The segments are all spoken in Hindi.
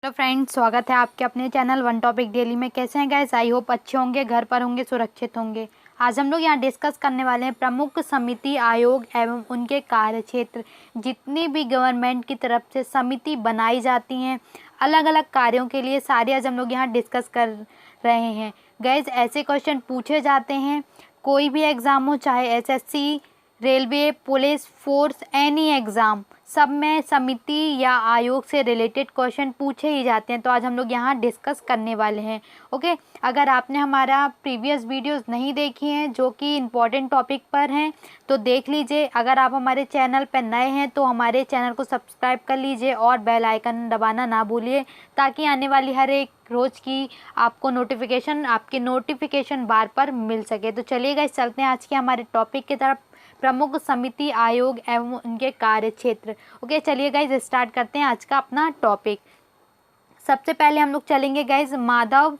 हेलो फ्रेंड्स, स्वागत है आपके अपने चैनल वन टॉपिक डेली में। कैसे हैं गाइस? आई होप अच्छे होंगे, घर पर होंगे, सुरक्षित होंगे। आज हम लोग यहाँ डिस्कस करने वाले हैं प्रमुख समिति आयोग एवं उनके कार्य क्षेत्र। जितनी भी गवर्नमेंट की तरफ से समिति बनाई जाती हैं अलग अलग कार्यों के लिए, सारे आज हम लोग यहाँ डिस्कस कर रहे हैं। गाइस, ऐसे क्वेश्चन पूछे जाते हैं कोई भी एग्ज़ाम हो, चाहे SSC, railway, police force, any exam, सब में समिति या आयोग से रिलेटेड क्वेश्चन पूछे ही जाते हैं। तो आज हम लोग यहाँ डिस्कस करने वाले हैं। ओके, अगर आपने हमारा प्रीवियस वीडियोस नहीं देखी हैं जो कि इम्पोर्टेंट टॉपिक पर हैं तो देख लीजिए। अगर आप हमारे चैनल पर नए हैं तो हमारे चैनल को सब्सक्राइब कर लीजिए और बेल आइकन दबाना ना भूलिए, ताकि आने वाली हर एक रोज़ की आपको नोटिफिकेशन आपके नोटिफिकेशन बार पर मिल सके। तो चलिए गाइस, चलते हैं आज के हमारे टॉपिक की तरफ, प्रमुख समिति आयोग एवं उनके कार्य क्षेत्र। ओके, चलिए गाइज स्टार्ट करते हैं आज का अपना टॉपिक। सबसे पहले हम लोग चलेंगे गाइज माधव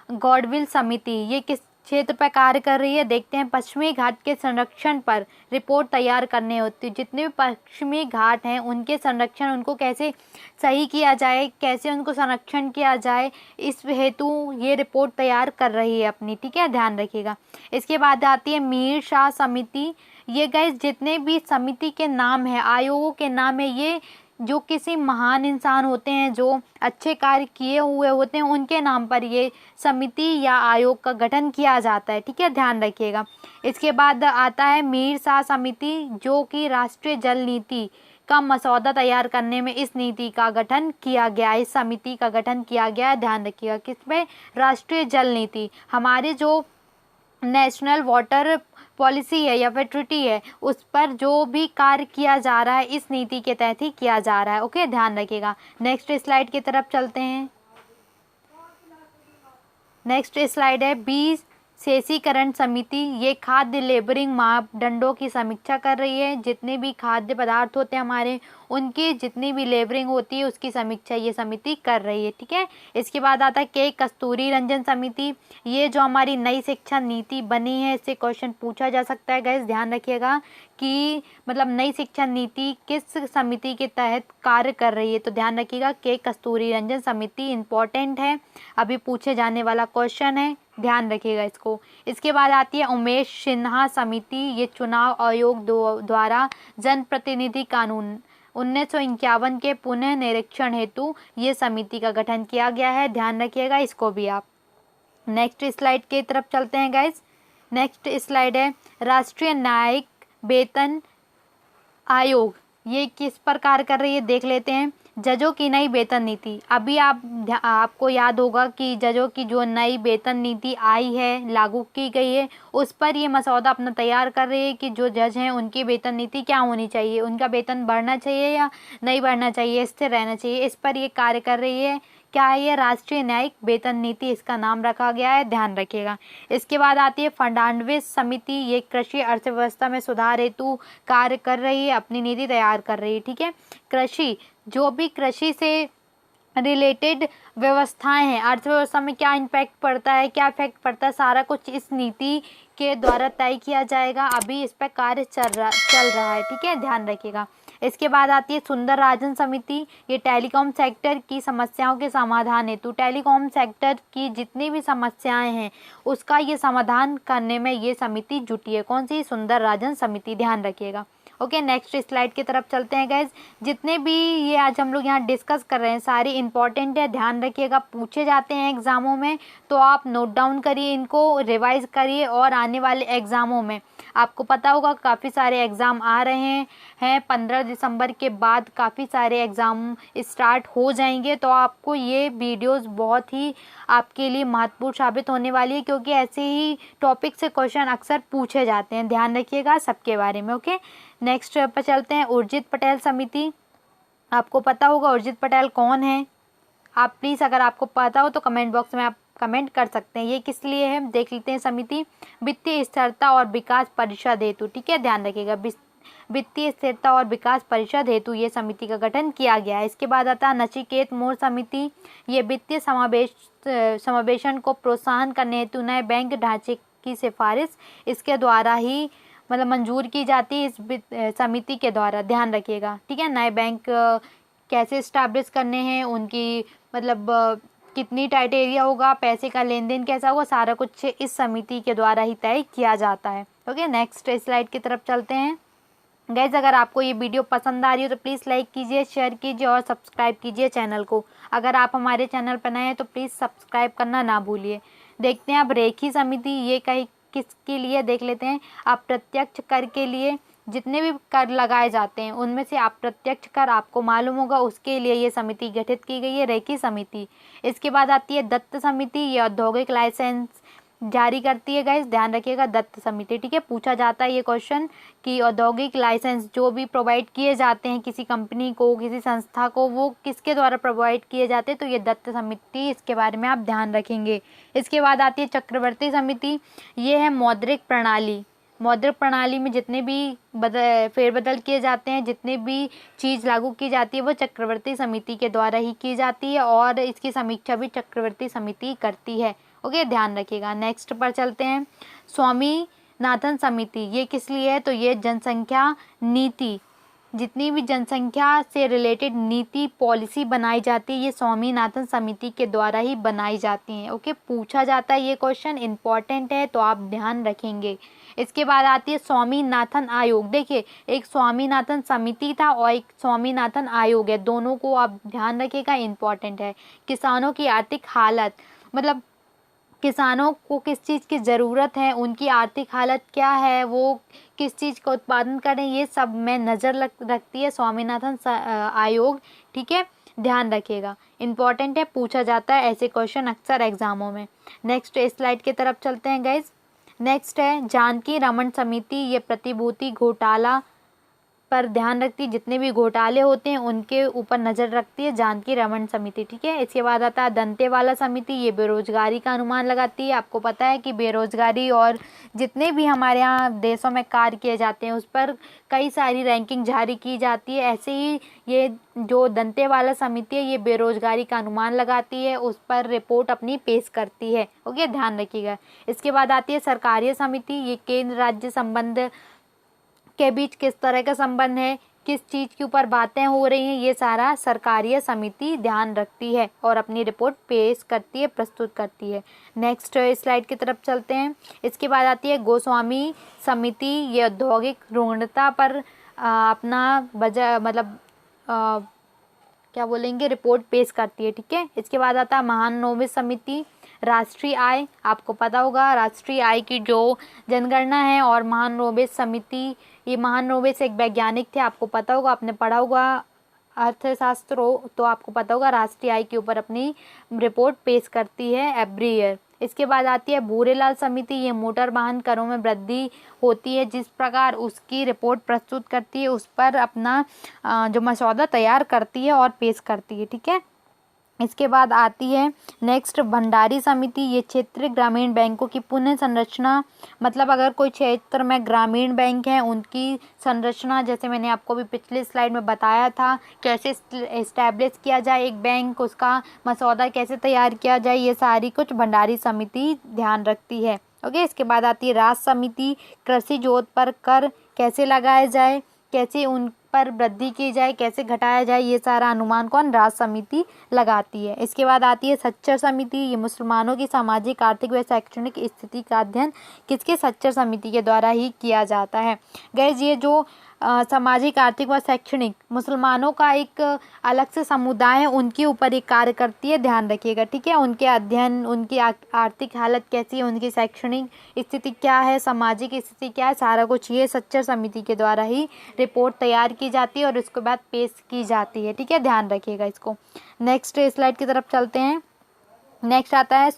गॉडविल समिति। ये किस क्षेत्र पर कार्य कर रही है देखते हैं। पश्चिमी घाट के संरक्षण पर रिपोर्ट तैयार करने होती है। जितने भी पश्चिमी घाट हैं उनके संरक्षण, उनको कैसे सही किया जाए, कैसे उनको संरक्षण किया जाए, इस हेतु ये रिपोर्ट तैयार कर रही है अपनी। ठीक है, ध्यान रखिएगा। इसके बाद आती है मीर शाह समिति। ये गाइस जितने भी समिति के नाम हैं, आयोगों के नाम है, ये जो किसी महान इंसान होते हैं जो अच्छे कार्य किए हुए होते हैं उनके नाम पर ये समिति या आयोग का गठन किया जाता है। ठीक है, ध्यान रखिएगा। इसके बाद आता है मीर शाह समिति, जो कि राष्ट्रीय जल नीति का मसौदा तैयार करने में इस नीति का गठन किया गया, इस समिति का गठन किया गया। ध्यान रखिएगा, किसमें? राष्ट्रीय जल नीति, हमारे जो नेशनल वाटर पॉलिसी है या फिर ट्रिटी है, उस पर जो भी कार्य किया जा रहा है इस नीति के तहत ही किया जा रहा है। ओके, ध्यान रखिएगा। नेक्स्ट स्लाइड की तरफ चलते हैं। नेक्स्ट स्लाइड है बीस शेषीकरण समिति। ये खाद्य लेबरिंग मापदंडों की समीक्षा कर रही है। जितने भी खाद्य पदार्थ होते हैं हमारे, उनकी जितनी भी लेबरिंग होती है उसकी समीक्षा ये समिति कर रही है। ठीक है, इसके बाद आता है के कस्तूरी रंजन समिति। ये जो हमारी नई शिक्षा नीति बनी है, इससे क्वेश्चन पूछा जा सकता है। गाइस ध्यान रखिएगा कि मतलब नई शिक्षा नीति किस समिति के तहत कार्य कर रही है, तो ध्यान रखिएगा के कस्तूरी रंजन समिति इंपॉर्टेंट है, अभी पूछे जाने वाला क्वेश्चन है, ध्यान रखिएगा इसको। इसके बाद आती है उमेश सिन्हा समिति। ये चुनाव आयोग द्वारा जनप्रतिनिधि कानून 1951 के पुनः निरीक्षण हेतु ये समिति का गठन किया गया है। ध्यान रखिएगा इसको भी आप। नेक्स्ट स्लाइड की तरफ चलते हैं गाइज। नेक्स्ट स्लाइड है राष्ट्रीय न्यायिक वेतन आयोग। ये किस पर कार्य कर रही है देख लेते हैं। जजों की नई वेतन नीति। अभी आपको याद होगा कि जजों की जो नई वेतन नीति आई है, लागू की गई है, उस पर ये मसौदा अपना तैयार कर रही है कि जो जज हैं उनकी वेतन नीति क्या होनी चाहिए, उनका वेतन बढ़ना चाहिए या नहीं बढ़ना चाहिए, स्थिर रहना चाहिए, इस पर ये कार्य कर रही है। क्या है ये? राष्ट्रीय न्यायिक वेतन नीति इसका नाम रखा गया है, ध्यान रखिएगा। इसके बाद आती है फर्नांडिस समिति। ये कृषि अर्थव्यवस्था में सुधार हेतु कार्य कर रही है, अपनी नीति तैयार कर रही है। ठीक है, कृषि, जो भी कृषि से रिलेटेड व्यवस्थाएं हैं, अर्थव्यवस्था में क्या इम्पैक्ट पड़ता है, क्या इफेक्ट पड़ता है, सारा कुछ इस नीति के द्वारा तय किया जाएगा। अभी इस पर कार्य चल रहा है। ठीक है, ध्यान रखिएगा। इसके बाद आती है सुंदर राजन समिति। ये टेलीकॉम सेक्टर की समस्याओं के समाधान हेतु, टेलीकॉम सेक्टर की जितनी भी समस्याएं हैं उसका ये समाधान करने में ये समिति जुटी है। कौन सी? सुंदर राजन समिति, ध्यान रखिएगा। ओके, नेक्स्ट स्लाइड की तरफ चलते हैं गाइज। जितने भी ये आज हम लोग यहाँ डिस्कस कर रहे हैं सारी इंपॉर्टेंट है, ध्यान रखिएगा, पूछे जाते हैं एग्जामों में, तो आप नोट डाउन करिए, इनको रिवाइज करिए और आने वाले एग्जामों में आपको पता होगा काफ़ी सारे एग्ज़ाम आ रहे हैं। 15 दिसंबर के बाद काफ़ी सारे एग्ज़ाम स्टार्ट हो जाएंगे, तो आपको ये वीडियोस बहुत ही आपके लिए महत्वपूर्ण साबित होने वाली है, क्योंकि ऐसे ही टॉपिक से क्वेश्चन अक्सर पूछे जाते हैं। ध्यान रखिएगा सबके बारे में। ओके, नेक्स्ट पर चलते हैं उर्जित पटेल समिति। आपको पता होगा उर्जित पटेल कौन है? आप प्लीज़ अगर आपको पता हो तो कमेंट बॉक्स में आप कमेंट कर सकते हैं। ये किस लिए है देख लेते हैं। समिति वित्तीय स्थिरता और विकास परिषद हेतु। ठीक है, ध्यान रखिएगा, वित्तीय स्थिरता और विकास परिषद हेतु ये समिति का गठन किया गया है। इसके बाद आता है नचिकेत मोर समिति। ये वित्तीय समावेशन को प्रोत्साहन करने हेतु नए बैंक ढांचे की सिफारिश इसके द्वारा ही मंजूर की जाती है, इस समिति के द्वारा, ध्यान रखिएगा। ठीक है, नए बैंक कैसे इस्टेब्लिश करने हैं, उनकी मतलब कितनी क्राइटेरिया होगा, पैसे का लेन देन कैसा होगा, सारा कुछ इस समिति के द्वारा ही तय किया जाता है। ओके, नेक्स्ट स्लाइड की तरफ चलते हैं। गाइज, अगर आपको ये वीडियो पसंद आ रही हो तो प्लीज़ लाइक कीजिए, शेयर कीजिए और सब्सक्राइब कीजिए चैनल को। अगर आप हमारे चैनल पर नए हैं तो प्लीज़ सब्सक्राइब करना ना भूलिए। देखते हैं अब रेखी समिति ये कहीं किसके लिए, देख लेते हैं। अप्रत्यक्ष कर के लिए जितने भी कर लगाए जाते हैं उनमें से अप्रत्यक्ष कर आपको मालूम होगा, उसके लिए ये समिति गठित की गई है, रेखी समिति। इसके बाद आती है दत्त समिति, ये औद्योगिक लाइसेंस जारी करती है। गाइस ध्यान रखिएगा, दत्त समिति, ठीक है। पूछा जाता है ये क्वेश्चन कि औद्योगिक लाइसेंस जो भी प्रोवाइड किए जाते हैं किसी कंपनी को, किसी संस्था को, वो किसके द्वारा प्रोवाइड किए जाते हैं, तो ये दत्त समिति, इसके बारे में आप ध्यान रखेंगे। इसके बाद आती है चक्रवर्ती समिति, ये है मौद्रिक प्रणाली। मौद्रिक प्रणाली में जितने भी फेरबदल किए जाते हैं, जितने भी चीज़ लागू की जाती है वो चक्रवर्ती समिति के द्वारा ही की जाती है और इसकी समीक्षा भी चक्रवर्ती समिति करती है। ओके, ध्यान रखिएगा। नेक्स्ट पर चलते हैं। स्वामीनाथन समिति, ये किस लिए है, तो ये जनसंख्या नीति, जितनी भी जनसंख्या से रिलेटेड नीति पॉलिसी बनाई जाती है ये स्वामीनाथन समिति के द्वारा ही बनाई जाती हैं। ओके, पूछा जाता है ये क्वेश्चन, इंपॉर्टेंट है तो आप ध्यान रखेंगे। इसके बाद आती है स्वामीनाथन आयोग। देखिए, एक स्वामीनाथन समिति था और एक स्वामीनाथन आयोग है, दोनों को आप ध्यान रखिएगा, इंपॉर्टेंट है। किसानों की आर्थिक हालत, मतलब किसानों को किस चीज़ की ज़रूरत है, उनकी आर्थिक हालत क्या है, वो किस चीज़ का उत्पादन करें, ये सब में नज़र रखती है स्वामीनाथन आयोग, ठीक है। ध्यान रखिएगा, इंपॉर्टेंट है, पूछा जाता है ऐसे क्वेश्चन अक्सर एग्जामों में। नेक्स्ट स्लाइड की तरफ चलते हैं गाइज। नेक्स्ट है जानकी रमन समिति, ये प्रतिभूति घोटाला पर ध्यान रखती है, जितने भी घोटाले होते हैं उनके ऊपर नज़र रखती है जानकी रमन समिति, ठीक है। इसके बाद आता है दंतेवाला समिति, ये बेरोजगारी का अनुमान लगाती है। आपको पता है कि बेरोजगारी और जितने भी हमारे यहाँ देशों में कार्य किए जाते हैं उस पर कई सारी रैंकिंग जारी की जाती है। ऐसे ही ये जो दंतेवाला समिति है ये बेरोजगारी का अनुमान लगाती है, उस पर रिपोर्ट अपनी पेश करती है। ओके, ध्यान रखिएगा। इसके बाद आती है सरकारीय समिति, ये केंद्र राज्य संबंध के बीच किस तरह का संबंध है, किस चीज़ के ऊपर बातें हो रही हैं, ये सारा सरकारीय समिति ध्यान रखती है और अपनी रिपोर्ट पेश करती है, प्रस्तुत करती है। नेक्स्ट स्लाइड की तरफ चलते हैं। इसके बाद आती है गोस्वामी समिति, ये औद्योगिक ऋणता पर अपना क्या बोलेंगे, रिपोर्ट पेश करती है, ठीक है। इसके बाद आता है महानवोदित समिति, राष्ट्रीय आय, आपको पता होगा राष्ट्रीय आय की जो जनगणना है, और महानवोदित समिति, ये महानवोदित एक वैज्ञानिक थे, आपको पता होगा, आपने पढ़ा होगा अर्थशास्त्र हो तो आपको पता होगा, राष्ट्रीय आय के ऊपर अपनी रिपोर्ट पेश करती है एवरी ईयर। इसके बाद आती है भूरेलाल समिति, ये मोटर वाहन करों में वृद्धि होती है जिस प्रकार उसकी रिपोर्ट प्रस्तुत करती है, उस पर अपना जो मसौदा तैयार करती है और पेश करती है, ठीक है। इसके बाद आती है नेक्स्ट भंडारी समिति, ये क्षेत्रीय ग्रामीण बैंकों की पुनः संरचना, मतलब अगर कोई क्षेत्र में ग्रामीण बैंक हैं उनकी संरचना, जैसे मैंने आपको भी पिछले स्लाइड में बताया था कैसे इस्टेब्लिश किया जाए एक बैंक, उसका मसौदा कैसे तैयार किया जाए, ये सारी कुछ भंडारी समिति ध्यान रखती है। ओके, इसके बाद आती है राज समिति, कृषि जोत पर कर कैसे लगाया जाए, कैसे उन पर वृद्धि की जाए, कैसे घटाया जाए, ये सारा अनुमान कौन, राज समिति लगाती है। इसके बाद आती है सच्चर समिति, ये मुसलमानों की सामाजिक, आर्थिक व शैक्षणिक स्थिति का अध्ययन किसके, सच्चर समिति के द्वारा ही किया जाता है। गाइस, ये जो सामाजिक, आर्थिक व शैक्षणिक मुसलमानों का एक अलग से समुदाय है, उनके ऊपर एक कार्य करती है, ध्यान रखिएगा, ठीक है। उनके अध्ययन, उनकी आर्थिक हालत कैसी है, उनकी शैक्षणिक स्थिति क्या है, सामाजिक स्थिति क्या है, सारा कुछ ये सच्चर समिति के द्वारा ही रिपोर्ट तैयार की जाती है और इसके बाद पेश की जाती है, ठीक है, ध्यान रखिएगा इसको। नेक्स्ट स्लाइड की तरफ चलते हैं। नेक्स्ट आता है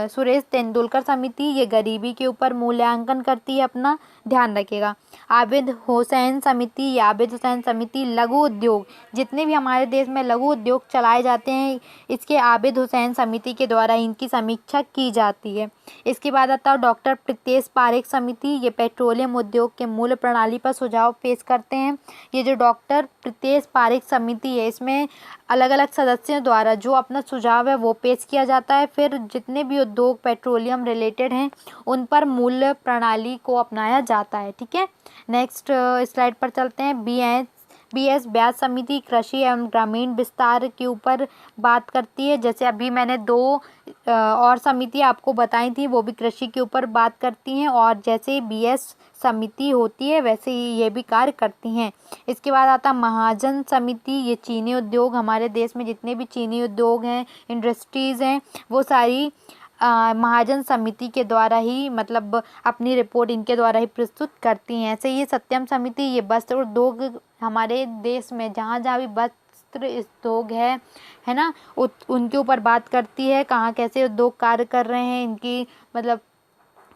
सुरेश तेंदुलकर समिति, ये गरीबी के ऊपर मूल्यांकन करती है अपना, ध्यान रखिएगा। आबिद हुसैन समिति, ये आबिद हुसैन समिति लघु उद्योग, जितने भी हमारे देश में लघु उद्योग चलाए जाते हैं इसके आबिद हुसैन समिति के द्वारा इनकी समीक्षा की जाती है। इसके बाद आता है डॉक्टर प्रीतेश पारेख समिति, ये पेट्रोलियम उद्योग के मूल प्रणाली पर सुझाव पेश करते हैं। ये जो डॉक्टर प्रीतेश पारेख समिति है इसमें अलग अलग सदस्यों द्वारा जो अपना सुझाव है वो पेश किया जाता है, फिर जितने भी उद्योग पेट्रोलियम रिलेटेड हैं उन पर मूल्य प्रणाली को अपनाया जाता है, ठीक है। नेक्स्ट स्लाइड पर चलते हैं। BS ब्याज समिति कृषि एवं ग्रामीण विस्तार के ऊपर बात करती है। जैसे अभी मैंने 2 और समिति आपको बताई थी, वो भी कृषि के ऊपर बात करती हैं, और जैसे BS समिति होती है वैसे ही ये भी कार्य करती हैं। इसके बाद आता है महाजन समिति। ये चीनी उद्योग, हमारे देश में जितने भी चीनी उद्योग हैं, इंडस्ट्रीज़ हैं, वो सारी महाजन समिति के द्वारा ही, मतलब अपनी रिपोर्ट इनके द्वारा ही प्रस्तुत करती हैं। ऐसे ये सत्यम समिति, ये वस्त्र उद्योग, हमारे देश में जहाँ जहाँ भी वस्त्र उद्योग है ना, उनके ऊपर बात करती है, कहाँ कैसे उद्योग कार्य कर रहे हैं, इनकी मतलब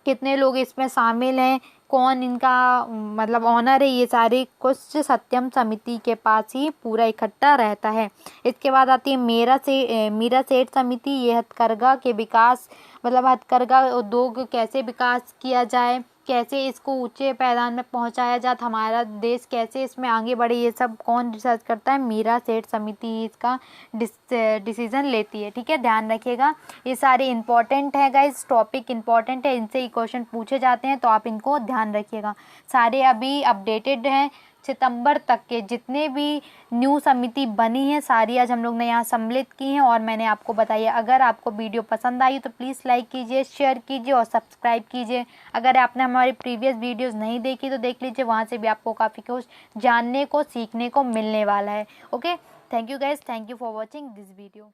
कितने लोग इसमें शामिल हैं, कौन इनका मतलब ऑनर है, ये सारे कुछ सत्यम समिति के पास ही पूरा इकट्ठा रहता है। इसके बाद आती है मीरा सेठ समिति। ये हथकरघा के विकास, मतलब हथकरघा उद्योग कैसे विकास किया जाए, कैसे इसको ऊंचे पैदान में पहुंचाया जाए, हमारा देश कैसे इसमें आगे बढ़े, ये सब कौन रिसर्च करता है? मीरा सेठ समिति इसका डिसीजन लेती है। ठीक है, ध्यान रखिएगा, ये सारे इंपॉर्टेंट है गाइस, टॉपिक इंपॉर्टेंट है, इनसे ही क्वेश्चन पूछे जाते हैं, तो आप इनको ध्यान रखिएगा। सारे अभी अपडेटेड हैं, सितंबर तक के जितने भी न्यू समिति बनी है सारी आज हम लोग ने यहाँ सम्मिलित की हैं, और मैंने आपको बताई है। अगर आपको वीडियो पसंद आई तो प्लीज़ लाइक कीजिए, शेयर कीजिए और सब्सक्राइब कीजिए। अगर आपने हमारी प्रीवियस वीडियोस नहीं देखी तो देख लीजिए, वहाँ से भी आपको काफ़ी कुछ जानने को, सीखने को मिलने वाला है। Okay, thank you guys, thank you for watching this video.